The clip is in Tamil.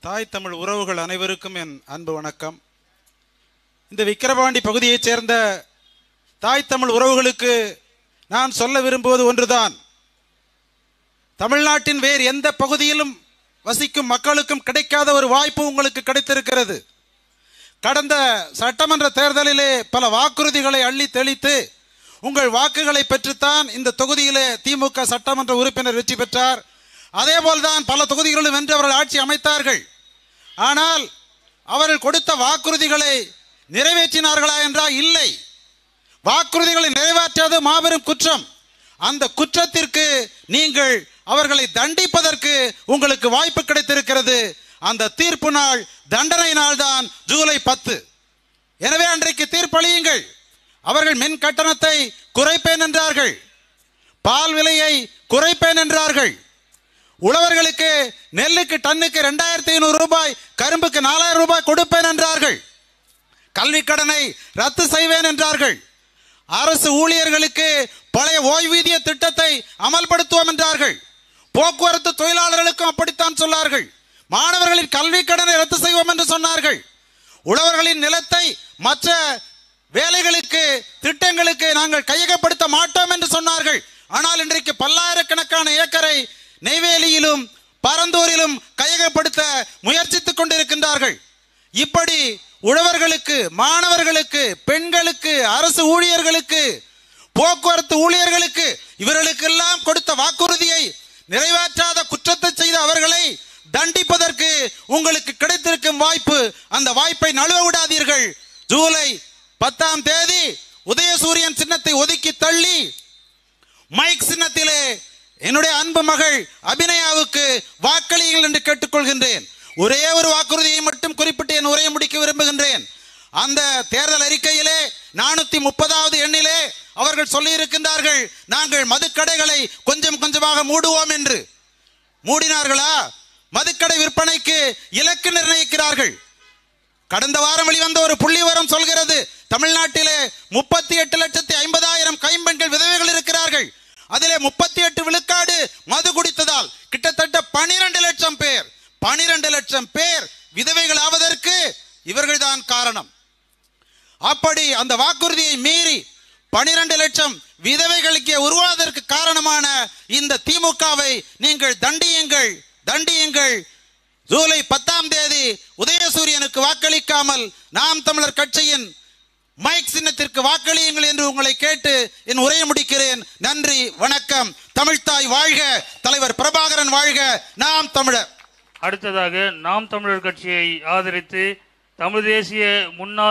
தாய் தமிழ் உறவுகள் அனைவருக்கும் என் அன்பு வணக்கம். இந்த விக்கிரவாண்டி பகுதியைச் சேர்ந்த தாய் தமிழ் உறவுகளுக்கு நான் சொல்ல விரும்புவது ஒன்றுதான். தமிழ்நாட்டின் வேறு எந்த பகுதியிலும் வசிக்கும் மக்களுக்கும் கிடைக்காத ஒரு வாய்ப்பு உங்களுக்கு கிடைத்திருக்கிறது. கடந்த சட்டமன்ற தேர்தலிலே பல வாக்குறுதிகளை அள்ளி தெளித்து உங்கள் வாக்குகளை பெற்றுத்தான் இந்த தொகுதியிலே திமுக சட்டமன்ற உறுப்பினர் வெற்றி பெற்றார். அதேபோல்தான் பல தொகுதிகளிலும் வென்று அவர்கள் ஆட்சி அமைத்தார்கள். ஆனால் அவர்கள் கொடுத்த வாக்குறுதிகளை நிறைவேற்றினார்களா என்றால் இல்லை. வாக்குறுதிகளை நிறைவேற்றாத மாபெரும் குற்றம். அந்த குற்றத்திற்கு நீங்கள் அவர்களை தண்டிப்பதற்கு உங்களுக்கு வாய்ப்பு கிடைத்திருக்கிறது. அந்த தீர்ப்பு நாள் தண்டனை நாள் தான் ஜூலை 10. எனவே அன்றைக்கு தீர்ப்பளியுங்கள். அவர்கள் மின் கட்டணத்தை குறைப்பேன் என்றார்கள், பால் விலையை குறைப்பேன் என்றார்கள், உழவர்களுக்கு நெல்லுக்கு டன்னுக்கு 2500 ரூபாய், கரும்புக்கு 4000 ரூபாய் கொடுப்பேன் என்றார்கள், கல்வி கடனை ரத்து செய்வேன் என்றார்கள், அரசு ஊழியர்களுக்கு பழைய ஓய்வூதிய திட்டத்தை அமல்படுத்துவோம் என்றார்கள், போக்குவரத்து தொழிலாளர்களுக்கும் அப்படித்தான் சொன்னார்கள், மாணவர்களின் கல்வி கடனை ரத்து செய்வோம் என்று சொன்னார்கள், உழவர்களின் நிலத்தை மற்ற வேலைகளுக்கு திட்டங்களுக்கு நாங்கள் கையகப்படுத்த மாட்டோம் என்று சொன்னார்கள். ஆனால் இன்றைக்கு பல்லாயிரக்கணக்கான ஏக்கரை நெய்வேலியிலும் பரந்தூரிலும் கையகப்படுத்த முயற்சித்துக் கொண்டிருக்கின்றார்கள். இப்படி உழவர்களுக்கு, மாணவர்களுக்கு, பெண்களுக்கு, அரசு ஊழியர்களுக்கு, போக்குவரத்து ஊழியர்களுக்கு, இவர்களுக்கெல்லாம் கொடுத்த வாக்குறுதியை நிறைவேற்றாத குற்றத்தை செய்த அவர்களை தண்டிப்பதற்கு உங்களுக்கு கிடைத்திருக்கும் வாய்ப்பு. அந்த வாய்ப்பை நழுவ விடாதீர்கள். ஜூலை 10ஆம் தேதி உதயசூரியன் சின்னத்தை ஒதுக்கி தள்ளி மைக் சின்னத்திலே என்னுடைய அன்பு மகள் அபிநயாவுக்கு வாக்களியுங்கள் என்று கேட்டுக்கொள்கின்றேன். ஒரே ஒரு வாக்குறுதியை மட்டும் குறிப்பிட்டு என் உரையை முடிக்க விரும்புகின்றேன். அந்த தேர்தல் அறிக்கையிலே 430வது எண்ணிலே அவர்கள் சொல்லி இருக்கின்றார்கள், நாங்கள் மதுக்கடைகளை கொஞ்சம் கொஞ்சமாக மூடுவோம் என்று. மூடினார்களா? மதுக்கடை விற்பனைக்கு இலக்கு நிர்ணயிக்கிறார்கள். கடந்த வாரம் வெளிவந்த ஒரு புள்ளிவரம் சொல்கிறது, தமிழ்நாட்டிலே 38,50,000 கைம்பெண்கள் விதவைகள் இருக்கிறார்கள். அதிலே 38 விழுக்காடு மது குடித்ததால் கிட்டத்தட்ட 12 லட்சம் பேர் 12 லட்சம் பேர் விதவைகள் ஆவதற்கு இவர்கள் தான் காரணம். அப்படி அந்த வாக்குறுதியை மீறி 12 லட்சம் விதவைகளுக்கு உருவாவதற்கு காரணமான இந்த திமுகவை நீங்கள் தண்டியுங்கள், தண்டியுங்கள். ஜூலை 10ஆம் தேதி உதயசூரியனுக்கு வாக்களிக்காமல் நாம் தமிழர் கட்சியின் மைக் சின்னத்திற்கு வாக்களியுங்கள் என்று உங்களை கேட்டு என் உரையை முடிக்கிறேன். நன்றி, வணக்கம். தமிழ்த்தாய் வாழ்க, தலைவர் பிரபாகரன் வாழ்க, நாம் தமிழர். அடுத்ததாக நாம் தமிழர் கட்சியை ஆதரித்து தமிழ் தேசிய முன்னாள்